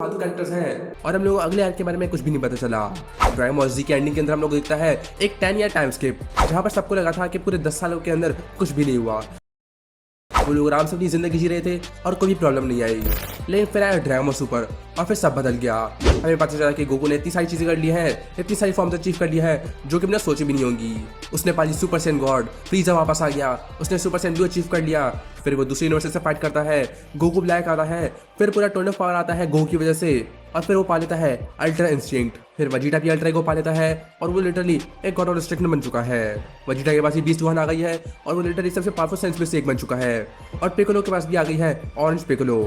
फालतू कैरेक्टर्स हैं और हम लोग को अगले आर्क के बारे में कुछ भी नहीं पता चला। ड्रैगन बॉल जी के एंडिंग के अंदर हम लोग को दिखता है एक 10 ईयर टाइम स्किप, जहाँ पर सबको लगा था कि पूरे 10 सालों के अंदर कुछ भी नहीं हुआ, वो लोग आराम से अपनी जिंदगी जी रहे थे और कोई प्रॉब्लम नहीं आई। लेकिन फिर आया ड्रैगन बॉल सुपर और फिर सब बदल गया। हमें पता चला कि गोकू ने इतनी सारी चीजें कर ली है, इतनी सारी फॉर्म्स अचीव कर लिया है जो कि हमने सोची भी नहीं होंगी। उसने पाली सुपर सैन गॉड, फ्रीजा वापस आ गया, उसने सुपर सैन ब्लू अचीव कर लिया। फिर वो दूसरी यूनिवर्सिटी से फाइट करता है, गोकू ब्लैक आता है, फिर पूरा टोन ऑफ पावर आता है गोकू की वजह से, और फिर वो पा लेता है अल्ट्रा इंस्टिंक्ट। फिर वजीटा भी अल्ट्रा ईगो पा लेता है और वो लिटरली एक गॉड ऑफ डिस्ट्रक्शन बन चुका है। वजीटा के पास भी बीस्ट वन आ गई है और वो लिटरली सबसे पावरफुल सेंस में से एक बन चुका है। और पिकोलो के पास भी आ गई है ऑरेंज पिकोलो,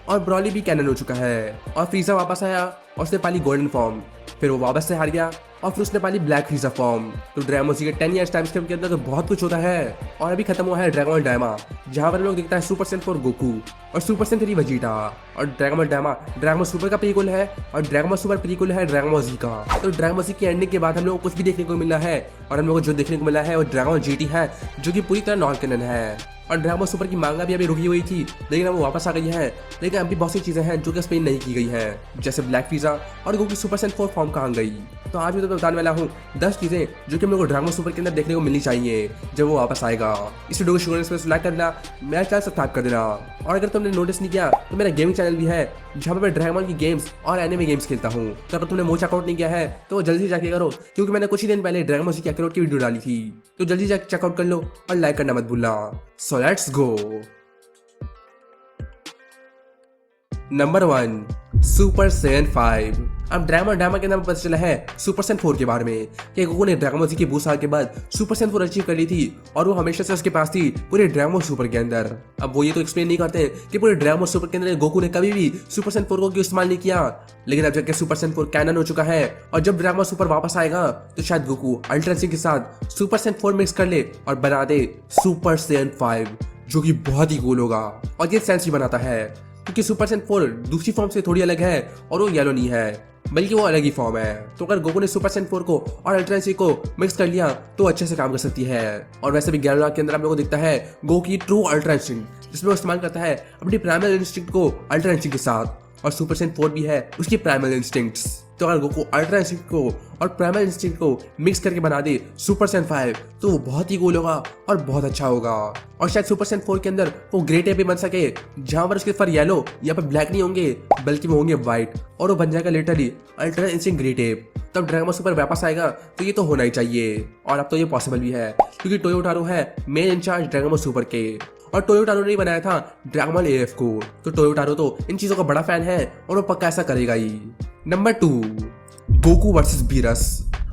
और ब्रॉली भी कैनन हो चुका है। और फ्रीजा वापस आया और उसने पाली गोल्डन फॉर्म, फिर वो वापस से हार गया और फिर उसने पाली ब्लैक फ्रीजा फॉर्म। तो ड्रैगन बॉल जी के 10 ईयर्स टाइम स्केप के अंदर तो बहुत कुछ होता है। और अभी खत्म हुआ है ड्रैगन बॉल डायमा, जहाँ पर हम लोग दिखता है सुपर सैन 4 गोकू और सुपर सैन 3 वजीटा। और Dragon Ball Daima Dragon Ball Super का प्रीक्वल है और ड्रैगन बॉल सुपर प्रीक्वल है ड्रैगन बॉल जी का। तो ड्रैगन बॉल जी की एंडिंग के बाद हम लोग को कुछ भी देखने को मिला है, और हम लोग को जो देखने को मिला है वो ड्रैगन बॉल जीटी है, जो कि पूरी तरह नॉन कैनन है। और ड्रैगन बॉल सुपर की मांगा भी अभी रुकी हुई थी, लेकिन अब वो वापस आ गई है। लेकिन अभी बहुत सी चीजें हैं जो कि एक्सप्लेन नहीं की गई है, जैसे ब्लैक फ्रीजा और गोकू सुपर सैन 4 फॉर्म कहाँ गई। तो आज मैं तो बताने वाला हूँ 10 चीजें जो कि हम लोग को ड्रैगन बॉल सुपर के अंदर देखने को मिलनी चाहिए जब वो वापस आएगा। इस वीडियो को शुरू करने से लाइक कर देना, मेरा चैनल सब्सक्राइब कर देना। और अगर तुमने नोटिस नहीं किया तो मेरा गेमिंग चैनल भी है, जहाँ पर मैं ड्रैगन बॉल की गेम्स और एनिमे गेम्स खेलता हूँ। तो अगर तुमने वो चेकआउट नहीं किया है तो जल्दी से जाके करो, क्योंकि मैंने कुछ ही दिन पहले ड्रैगन बॉल की एक्रोट की वीडियो डाली थी। तो जल्दी जाके चेकआउट कर लो और लाइक करना मत भूलना। So let's go. Number 1 super San 5। अब ड्रैगन बॉल डायमा के नाम पता चला है सुपर सैन 4 के बारे में कि गोकू ने ड्रैगन बॉल जी के 20 साल के बाद सुपर सैन 4 अचीव कर ली थी, और वो हमेशा से उसके पास थी पूरे ड्रैगन बॉल सुपर के अंदर। अब वो ये तो एक्सप्लेन नहीं करते कि पूरे ड्रैगन बॉल सुपर के अंदर गोकू ने कभी भी सुपर सैन 4 को क्यों इस्तेमाल नहीं किया। लेकिन अब जबकि सुपर सैन 4 कैनन हो चुका है, और जब ड्रैगन बॉल सुपर वापस आएगा तो शायद गोकू अल्ट्रा इंस्टिंक्ट के साथ सुपर सैन 4 मिक्स कर ले और बना दे सुपर सैन 5, जो कि बहुत ही कूल होगा। और ये सेंस भी बनाता है क्योंकि सुपर सैन 4 दूसरी फॉर्म से थोड़ी अलग है, और वो येलो नहीं है बल्कि वो अलग ही फॉर्म है। तो अगर गोकू ने सुपर सैन 4 को और अल्ट्रा इंस्टिंक्ट को मिक्स कर लिया तो अच्छे से काम कर सकती है। और वैसे भी 11 के अंदर हम लोग को दिखता है गोकू की ट्रू अल्ट्रा इंस्टिंक्ट, जिसमें वो इस्तेमाल करता है अपनी प्राइमरी इंस्टिंक्ट को अल्ट्रा इंस्टिंक्ट के साथ, और सुपर सैन 4 भी है उसकी प्राइमरी इंस्टिंक्ट्स। तो अगर गोकू अल्ट्रा इंस्टिंक्ट को और प्राइमरी इंस्टिंक्ट को मिक्स करके बना दे सुपर सैन 5 तो वो बहुत ही कूल होगा और बहुत अच्छा होगा। और शायद सुपर सैन 4 के अंदर वो ग्रे टेप भी बन सके, जहां पर उसके फर येलो या पर ब्लैक नहीं होंगे बल्कि वो होंगे व्हाइट, और वो बन जाएगा literally ultra instinct grey tape. तब ड्रैगन बॉल सुपर वापस आएगा तो ये तो होना ही चाहिए, और अब तो ये पॉसिबल भी है क्योंकि टोयोटारो है main incharge Dragon Ball Super के, और टोयोटारो ने बनाया था ड्रैगन बॉल एएफ को। तो टोयोटारो तो इन चीजों का बड़ा फैन है और वो पक्का ऐसा करेगा ही। Number 2 Goku versus Beerus.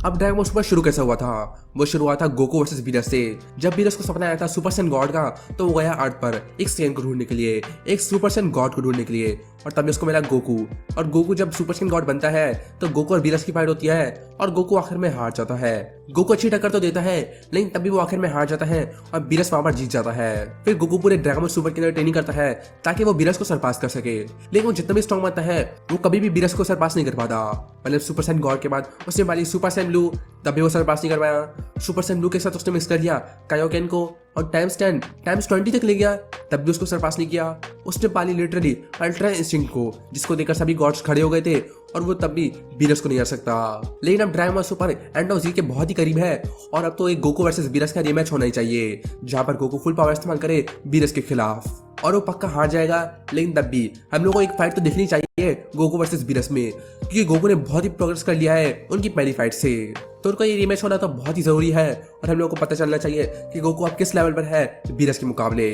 अब ड्रैगन बॉल सुपर शुरू कैसे हुआ था? वो शुरू हुआ था गोकू वर्सेस बीरस से। जब बीरस को सपना आया था सुपर सैन गॉड का, तो वो गया अर्थ पर एक सैन को ढूंढने के लिए, एक सुपर सैन गॉड को ढूंढने के लिए, और तब उसको मिला गोकू। और गोकू जब सुपर सैन गॉड बनता है तो गोकू और बीरस की फाइट होती है, और गोकू आखिर में हार जाता है। गोकू अच्छी टक्कर तो देता है, लेकिन तब भी वो आखिर में हार जाता है और बीरस वहां पर जीत जाता है। फिर गोकू पूरे ड्रैगन बॉल सुपर के अंदर ट्रेनिंग करता है ताकि वो बीरस को सरपास कर सके, लेकिन वो जितना भी स्ट्रॉन्ग बनता है वो कभी भी बीरस को सरपास नहीं कर पाता। मतलब सुपर सैन गॉड के बाद उसने वाली सुपर सैन ब्लू, तब भी वो सरपास नहीं कर पाया। सुपर सैन ब्लू के साथ उसने मिक्स कर लिया कायोकेन को और टाइम्स 10 टाइम्स 20 तक ले गया, तब भी उसको सरपास नहीं किया। उसने पाली लिटरली अल्ट्रा इंस्टिंक्ट को, जिसको देखकर सभी गॉड्स खड़े हो गए थे, और वो तब भी बीरस को नहीं हरा सकता। लेकिन अब Dragon Ball Super end of Z के बहुत ही करीब है, और अब तो एक गोकू वर्सेस बीरस का रीमैच होना ही चाहिए, जहां पर गोकू फुल पावर इस्तेमाल करे बीरस के खिलाफ, और वो पक्का हार जाएगा। लेकिन तब भी हम लोगों को एक फाइट तो देखनी चाहिए गोकू वर्सेस बीरस में, क्योंकि गोकू ने बहुत ही प्रोग्रेस कर लिया है उनकी पहली फाइट से। तो उनका ये रीमैच होना तो बहुत ही जरूरी है, और हम लोगों को पता चलना चाहिए कि गोकू अब किस लेवल पर है बीरस के मुकाबले।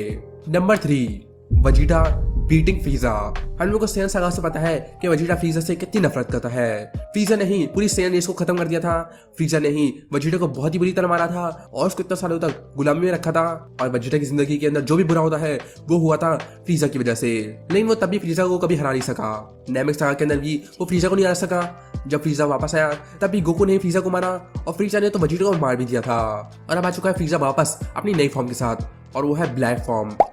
Number 3 Vegeta beating फ्रीजा। हम लोगों को सैन सागा से पता है कि वजीटा फ्रीजा से कितनी नफरत करता है। फ्रीजा ने ही पूरी सैन रेस को खत्म कर दिया था, फ्रीजा ने ही वजीटा को बहुत ही बुरी तरह मारा था और उसको इतने सालों तक गुलामी में रखा था। और वजीटा की जिंदगी के अंदर जो भी बुरा होता है वो हुआ था फ्रीजा की वजह से, लेकिन वो तभी फ्रीजा को कभी हरा नहीं सका। नेमिक सागा के अंदर भी वो फ्रीजा को नहीं हरा सका। जब फ्रीजा वापस आया तब भी गोकू ने फ्रीजा को मारा, और फ्रीजा ने तो वजीटा को मार भी दिया था। और अब आ चुका है फ्रीजा वापस अपनी नई फॉर्म के साथ, और वो है ब्लैक फॉर्म। और